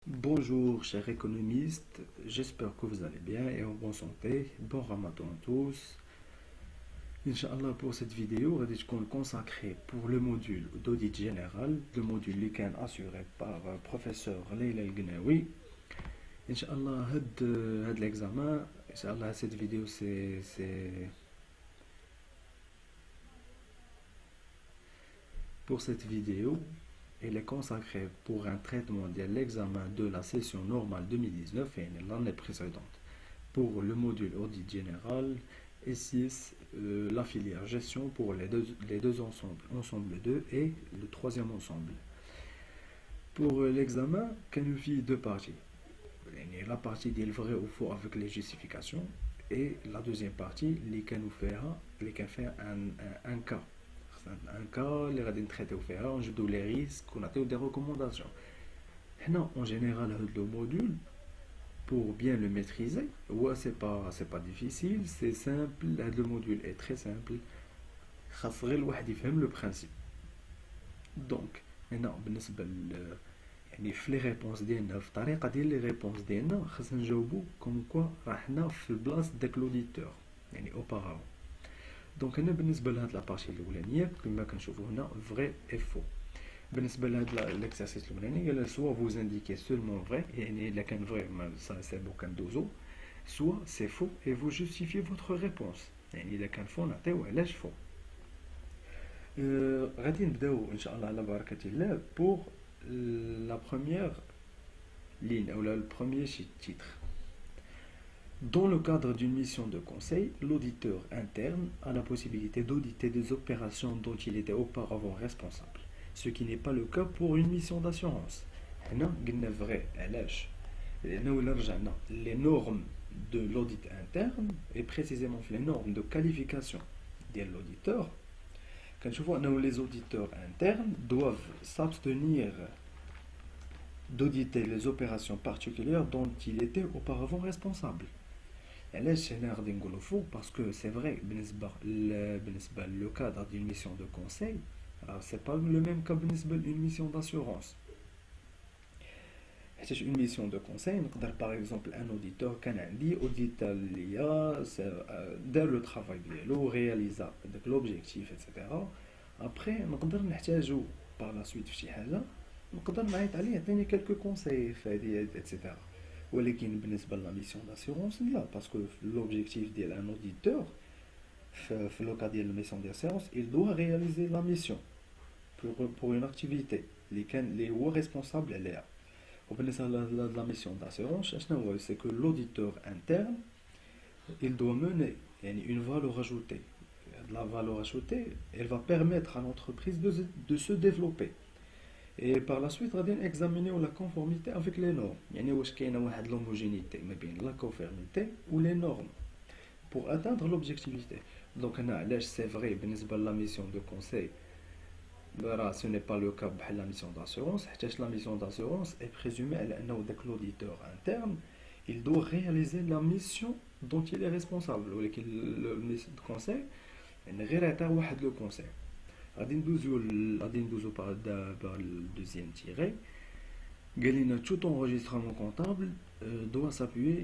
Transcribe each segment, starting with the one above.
Bonjour chers économistes, j'espère que vous allez bien et en bonne santé. Bon Ramadan à tous. Inch'Allah pour cette vidéo, غادي تكون consacrée pour le module d'audit général, le module اللي كان assuré par professeur Leila El-Gnawi. Inch'Allah هاد l'examen, Inch'Allah cette vidéo c'est pour cette vidéo. Elle est consacrée pour un traitement de l'examen de la session normale 2019 et l'année précédente. Pour le module audit général et 6, la filière gestion pour les deux ensembles, ensemble 2 et le troisième ensemble. Pour l'examen, nous fait deux parties. La partie des vrais ou faux avec les justifications et la deuxième partie, les fait un cas. Un cas, les radins traités au fer, on joue les risques, on a des recommandations. Non, en général, le module, pour bien le maîtriser, ouais, c'est pas difficile, c'est simple, le module est très simple. خاص غير الواحد يفهم le principe. Donc, هنا بالنسبة يعني في لي ريبونس ديالنا في الطريقة ديال لي ريبونس ديالنا خاصنا نجاوبو كوم كوا راه حنا في بلاصة داك لوديتور يعني اوبارافون. دونك هنا بالنسبه لهاد لابارتي الاولانيه كما كنشوفوا هنا فري اي فو. بالنسبه لهاد ليكسيرسيس الاولاني قال سوا فوز انديكي سولمون فري يعني الا كان فري سا سي بو كندوزو سوا سي فو اي فو جوستيفي فوتر ريبونس يعني اذا كان فو نعطيو علاش فو. غادي نبداو ان شاء الله على بركه الله بور لا بروميير لين او لا البروميير تيتر. Dans le cadre d'une mission de conseil, l'auditeur interne a la possibilité d'auditer des opérations dont il était auparavant responsable, ce qui n'est pas le cas pour une mission d'assurance. Les normes de l'audit interne et précisément les normes de qualification de l'auditeur. Quand je vois que les auditeurs internes doivent s'abstenir d'auditer les opérations particulières dont il était auparavant responsable. علاش هنا غادي نقولوا فوق باسكو سي فري بالنسبه لو كادر ديال ميسيون دو كونساي سي با لو ميم كا بالنسبه لون ميسيون داسيورونس. حيتاش اون ميسيون دو كونساي نقدر باغ اكزومبل ان اوديتور كان عندي اوديتا ليا دار لو طرافاي ديالو رياليزا داك لوبجيكتيف ايتترا ابري نقدر نحتاجو باغ لا سويت فشي حاجه نقدر نعيط عليه يعطيني كلكو كونساي في هادي ايتترا. ولكن بالنسبه لا ميسيون داسيورونس لا باسكو لوبجيكتيف ديال ان اوديتور في لو كا ديال ميسيون داسيورونس il doit réaliser la mission pour une activité اللي هو ريسبونسابل عليها. وبالنسبه لا ميسيون داسيورونس شنو هو سي كو لوديتور interne il doit mener يعني une valeur ajoutée. La valeur ajoutée elle va permettre à l'entreprise de se développer. Et par la suite غادي examiner la conformité avec les normes يعني واش كاينه واحد l'homogénéité ما بين la conformité ou les normes pour atteindre l'objectivité. Donc هنا علاش c'est vrai بالنسبه لا mission de conseil راه ce n'est pas le cas بحال la mission d'assurance حيتاش la mission d'assurance est présumée على انه داك l'auditeur interne il doit réaliser la mission dont il est responsable. ولكن le mission de conseil يعني غير عطاه واحد لو conseil. غادي ندوزو par le deuxième tiré. Tout enregistrement comptable doit s'appuyer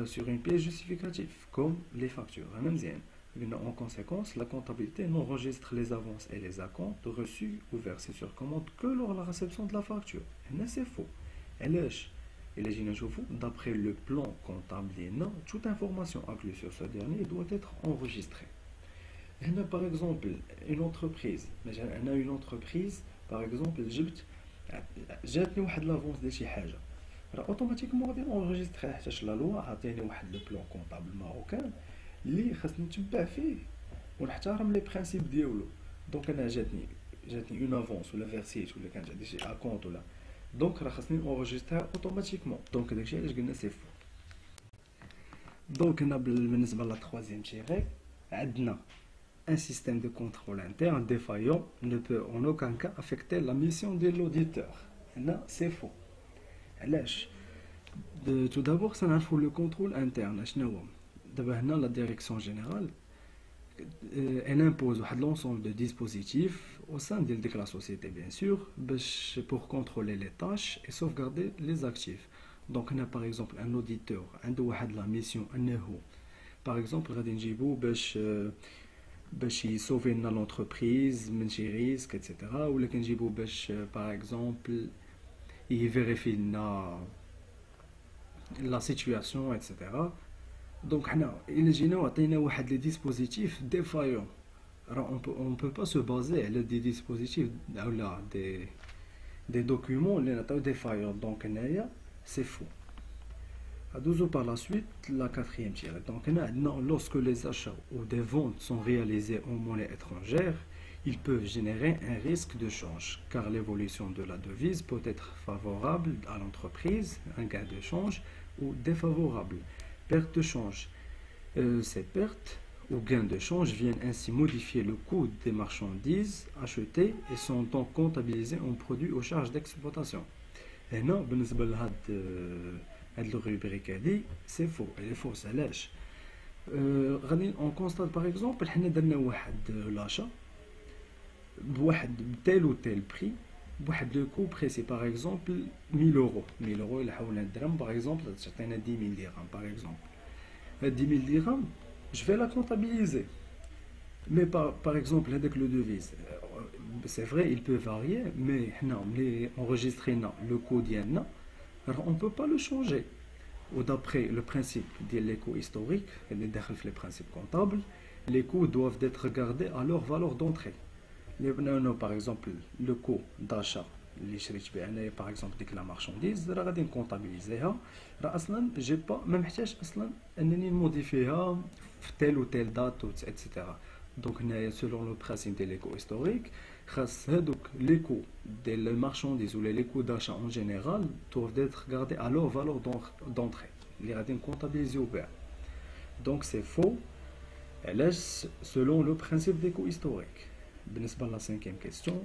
sur une pièce justificative, comme les factures. En conséquence, la comptabilité n'enregistre les avances et les acomptes reçus ou versés sur commande que lors de la réception de la facture. C'est faux. D'après le plan comptable, toute information inclue sur ce dernier doit être enregistrée. Par exemple, une entreprise, par exemple, جاتني واحد لافونس ديال شي حاجه راه اوتوماتيكمون غادي نونجستريه حيتاش لا لوا عطيني واحد لو بلان كونطابل ماروكان اللي خاصني نتبع فيه ونحترم لي برينسيپ ديالو. دونك انا جاتني اون افونس ولا فيرسيت ولا كانت عندي شي اكونت ولا دونك راه خاصني نونجستريها اوتوماتيكمون. دونك داكشي علاش قلنا سي فو. دونك هنا بالنسبه لا تروازيام تيغي عندنا un système de contrôle interne défaillant ne peut en aucun cas affecter la mission de l'auditeur. Là, c'est faux. Tout d'abord, ça n'a pas le contrôle interne. La direction générale elle impose l'ensemble de dispositifs au sein de la société, bien sûr, pour contrôler les tâches et sauvegarder les actifs. Donc, on a par exemple un auditeur, a la mission, par exemple, غادي نجيبو باش يسوفي لنا l'entreprise من شي ريسك etc. ولا كنجيبو باش par exemple يفيريفي لنا la situation etc. Donc حنا إلا جينا وعطينا واحد لي ديسبوزيتيف défaillant, on peut pas se baser على des dispositifs ou des documents اللي نعطيو défaillant. Donc هنايا c'est faux. Adozo par la suite, la quatrième tirée. Donc, lorsque les achats ou des ventes sont réalisés en monnaie étrangère, ils peuvent générer un risque de change, car l'évolution de la devise peut être favorable à l'entreprise, un gain de change, ou défavorable, perte de change. Ces pertes ou gains de change viennent ainsi modifier le coût des marchandises achetées et sont donc comptabilisés en produits aux charges d'exploitation. Et non, هاد الروبريك هادي سي فو، elle est fausse. علاش؟ غادي اون كونستات باغ اكزومبل حنا درنا واحد لاشا بواحد تيل و تيل بري بواحد لو كو بريسي باغ اكزومبل 1000 اورو. 1000 اورو الا حولنا الدرهم باغ اكزومبل تعطينا 10000 درهم باغ اكزومبل. هاد 10000 درهم جو في لا كونطابيليزي مي باغ اكزومبل هذاك لو دوفيز سي فري il peut varier مي حنا ملي انغيسترينا لو كو ديالنا on ne peut pas le changer. Ou d'après le principe de l'écho historique, les principes comptables, les coûts doivent être gardés à leur valeur d'entrée. Par exemple, le coût d'achat, par exemple, dès que la marchandise, je vais comptabiliser. Je n'ai pas même modifier telle ou telle date, etc. Donc, selon le principe de l'écho historique, les coûts des marchandises ou les coûts d'achat en général doivent être gardés à leur valeur d'entrée. Les radins comptabilisés au vert. Donc c'est faux. Selon le principe d'éco historique. La cinquième question,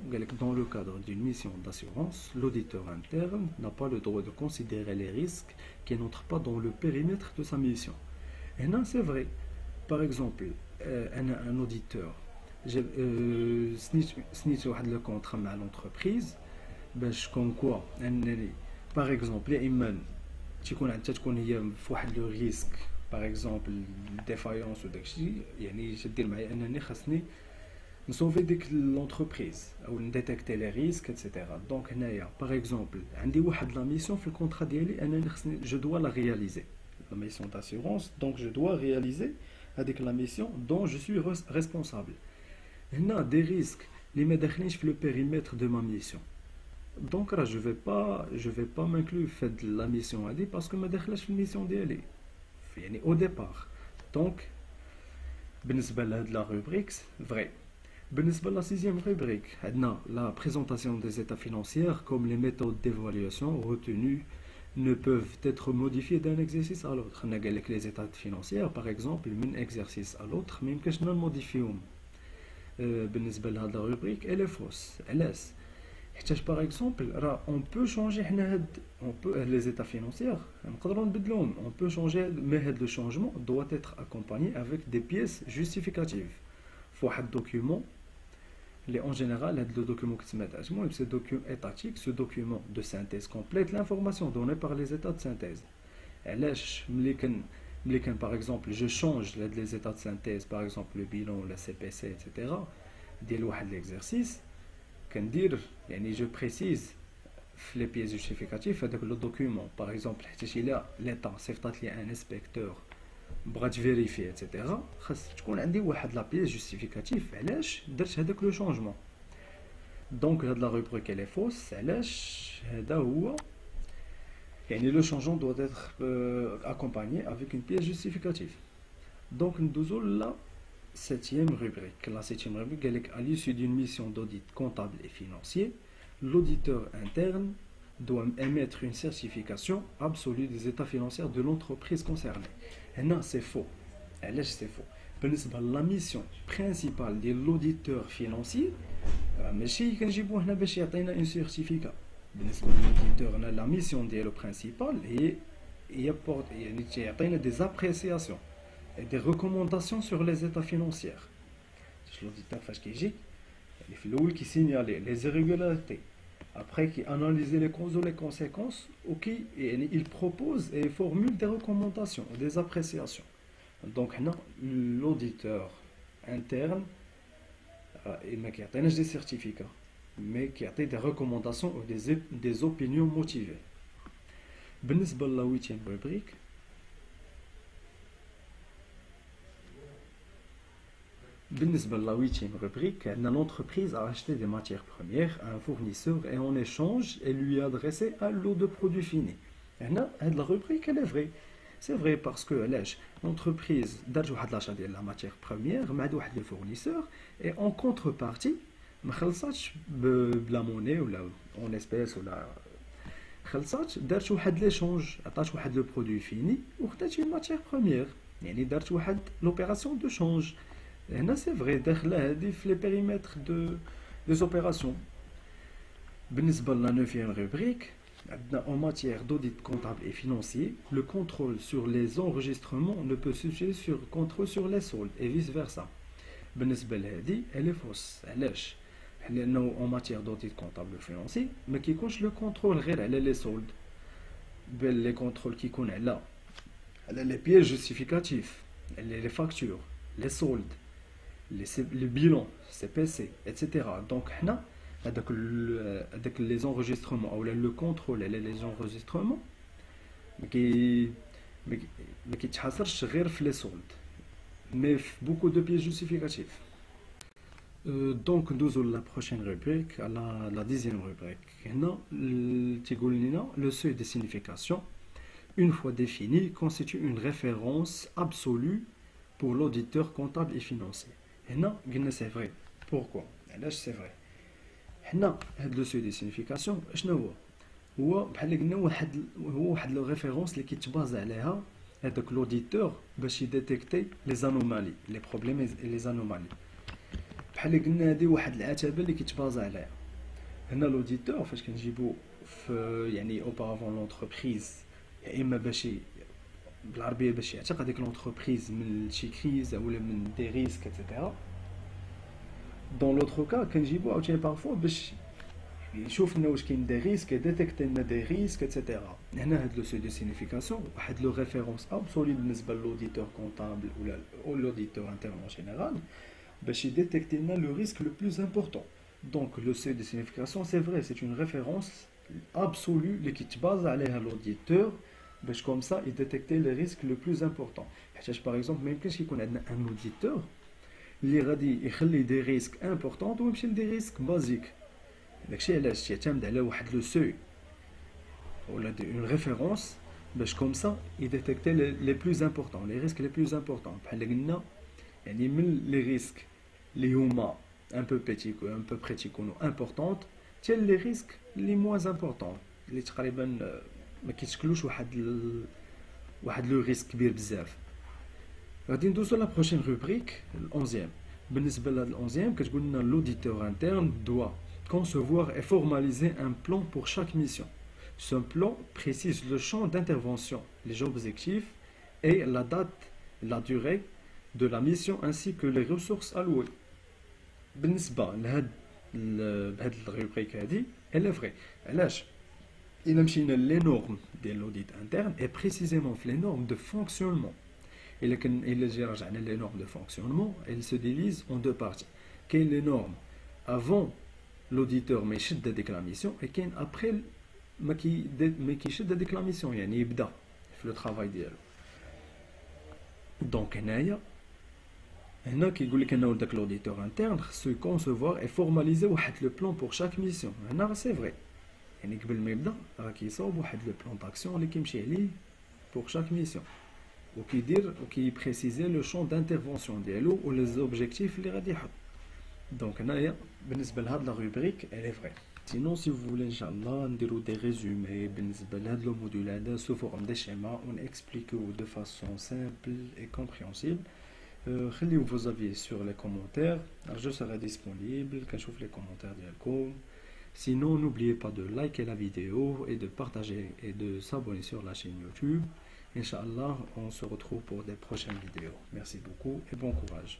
dans le cadre d'une mission d'assurance, l'auditeur interne n'a pas le droit de considérer les risques qui n'entrent pas dans le périmètre de sa mission. Et non, c'est vrai. Par exemple, un auditeur سنيت واحد لو كونطرا مع لونتربريز باش كون كوا انني باغ اكزومبل يا اما تكون هي في واحد لو ريسك باغ اكزومبل ديفايونس وداكشي، يعني تدير معايا انني خاصني نسوفي ديك لونتربريز او نديتيكتي لي ريسك اتسيتيرا. دونك هنايا باغ اكزومبل عندي واحد لا ميسيون في الكونطرا ديالي انني خاصني جو دوا لا رياليزي لا ميسيون داسيورونس. دونك جو دوا رياليزي هذيك لا ميسيون دون جو سوي ريسبونسابل. هنا دي ريسك اللي ما داخلينش في لو بيريمتر دو ما ميسيون. دونك راه جو في با مانكلو في هاد لا ميسيون هادي باسكو ما داخلاش في الميسيون ديالي يعني او ديبار. دونك بالنسبه لهاد لا روبريكس فري. بالنسبه لا سيزيام روبريك عندنا لا بريزونطاسيون دي états financiers comme les méthodes d'évaluation retenues ne peuvent être modifiées d'un exercice à l'autre. On a قال لك les états financiers par exemple من exercice à l'autre ما يمكنش نموديفيوهم. بالنسبه لهاد لا روبريك elle est fausse. علاش؟ حيتاش باغ اكزومبل راه اون بو شونجي حنا هاد اون بو لي زيتا فينانسيير نقدروا نبدلوهم اون بو شونجي مي هاد لو شونجمون دو être accompagné avec des pièces justificatives في واحد دوكيومون اللي اون جينيرال هاد لو دوكيومون كتسمى المهم سي دوكيومون étatique. Ce document de synthèse complète l'information donnée par les états de synthèse. علاش ملي كان باغ اكزومبل جو شونج هاد لي زيتا de synthèse باغ اكزومبل لو بيلون ولا سي بي سي ايتترا ديال واحد ليكزرسيس كندير يعني جو بريسيز في لي بييس جوستيفيكاتيف هذاك لو دوكيومون باغ اكزومبل حيت الا ليطا صيفطات لي ان انسبكتور بغات فيريفي ايتترا خاص تكون عندي واحد لا بييس جوستيفيكاتيف علاش درت هذاك لو شونجمون. دونك هاد لا روبريك elle est fausse. علاش؟ هذا هو يعني le changement doit être accompagné avec une pièce justificative. Donc ندوزو لا septième rubrique. La septième rubrique, à l'issue d'une mission d'audit comptable et financier, l'auditeur interne doit émettre une certification absolue des états financiers de l'entreprise concernée. Et non, c'est faux. C'est faux. La mission principale de l'auditeur financier, ماشي كنجيبو هنا باش يعطينا un certificat. بالنسبة للauditeur, la mission ديالو principale هي يعني يعطينا des appréciations et des recommandations sur les états financiers. L'auditeur فاش كيجي في الاول كي سينيالي لي زيريغولاريتي après qui analyse les causes ou les conséquences ou qui il propose et formule des recommandations des appréciations. Donc l'auditeur interne il qui a des certificats mais qui a des recommandations ou des opinions motivées. بالنسبة la 8e rubrique, la 8e rubrique, l'entreprise a acheté des matières premières à un fournisseur et en échange, elle lui a adressé un lot de produits finis. La rubrique, elle est vraie. C'est vrai parce que l'entreprise a l'achat de la matière première, a le fournisseur, et en contrepartie, la monnaie ou en espèces ou la خلصات دارت واحد ليشونج عطات واحد لو برودوي فيني وخدات une matière première يعني دارت واحد لوبيراسيون دو شونج هنا سي فري داخله هذه في لي بيريمتر دو زوبيراسيون. بالنسبه لا 9e rubrique عندنا en matière d'audit comptable et financier le contrôle sur les enregistrements ne peut substituer sur contrôle sur les soldes et vice versa. بالنسبه لهذه elle est fausse. علاش؟ لأنه en matière d'audit comptable financier ما كيكونش لو كونترول غير على لي سولد بل لي كونترول كيكون على لي بييز جوستيفيكاتيف لي فاكتور لي سولد لي بيلون سي بي سي اتسيتيرا. دونك حنا هذاك لي زونجسترومون او لو كونترول على لي زونجسترومون ما كيتحاصرش غير في لي سولد مي في بوكو دو بييز جوستيفيكاتيف. Donc, nous avons la prochaine rubrique, la 10e rubrique. Le seuil de signification, une fois défini, constitue une référence absolue pour l'auditeur comptable et financier. Et non, c'est vrai. Pourquoi? Là, c'est vrai. Le seuil de signification, هو واحد لو ريفيرونس اللي كيتبازا عليها هذاك l'auditeur باش يديتيكتي لي زانومالي لي بروبليم لي زانومالي. بحال قلنا هذه واحد العتبه اللي كيتبازا عليها. هنا لوديتور فاش كنجيبو في يعني اوبارافون لونتربريز يا اما باش بالعربيه باش يعتق هذيك لونتربريز من شي كريز اولا من دي ريسك اتسيتيرا. دون لوتر كا كنجيبو عاوتاني بارفو باش يشوف لنا واش كاين دي ريسك ديتيكتي لنا دي ريسك اتسيتيرا. هنا هاد لو سوي دو سينيفيكاسيون واحد لو ريفيرونس ابسولي بالنسبه لوديتور كونطابل ولا لوديتور انترن en général باش يديتيكتي لنا لو ريسك لو بلوز امبورطون. دونك لو سوي دو سينيفيكاسيون سي فري سي اون ريفيرونس ابسولو اللي كيتباز عليها لوديتور باش كوم سا يديتيكتي لي ريسك لو بلوز امبورطون. حيتاش باغ اكزومبل ما يمكنش يكون عندنا ان اوديتور اللي غادي يخلي دي ريسك امبورطون ويمشي لدي ريسك بازيك. داكشي علاش يعتمد على واحد لو سوي ولا اون ريفيرونس باش كوم سا يديتيكتي لي بلوز امبورطون لي ريسك لي بلوز امبورطون. بحال قلنا يعني من لي ريسك اللي هما ان بو بيتي ان بو بري تيكونوا امبورطونط حتى لي ريسك اللي موان امبورطون اللي تقريبا ما كيتشكلوش واحد لو ريسك كبير بزاف. غادي ندوزو لا بروشين روبريك ال11e. بالنسبه لهاد ال11e كتقول لنا l'auditeur interne doit concevoir et formaliser un plan pour chaque mission. Ce plan précise le champ d'intervention, les objectifs et la date, la durée de la mission ainsi que les ressources allouées. بالنسبة لهاد الروبريك هادي elle est vraie. علاش؟ إلا مشينا لي نورم ديال لوديت انترن اي بريسيزيمون في لي نورم دو فونكسيونمون. إلا جي رجعنا لي نورم دو فونكسيونمون elles se divisent en deux parties. كاين لي نورم avant l'auditeur ما يشد هاديك لا ميسيون et كاين après ما كيشد هاديك لا ميسيون يعني يبدا في لو طرافاي ديالو. دونك هنا كيقول لك انه داك لوديتور انترن خصو يكونسيفوار اي فورماليزي واحد لو بلان بور شاك ميسيون. هنا سي فري يعني قبل ما يبدا راه كيصاوب واحد لو بلان داكسيون اللي كيمشي عليه بور شاك ميسيون وكيدير وكيبريسيزي لو شون دانترفونسيون ديالو و لي زوبجيكتيف اللي غادي يحط. دونك هنايا بالنسبه لهاد لا روبريك الي فري. سينون سي فولي ان شاء الله نديرو دي ريزومي بالنسبه لهاد لو موديول هذا سو فورم دي شيما و نكسبليكيو دو فاسون سامبل اي كومبريهنسيبل. خليو vos avis sur les commentaires. Je serai disponible quand je trouve les commentaires d'Alcom. Sinon, n'oubliez pas de liker la vidéo et de partager et de s'abonner sur la chaîne YouTube. Inch'Allah, on se retrouve pour des prochaines vidéos. Merci beaucoup et bon courage.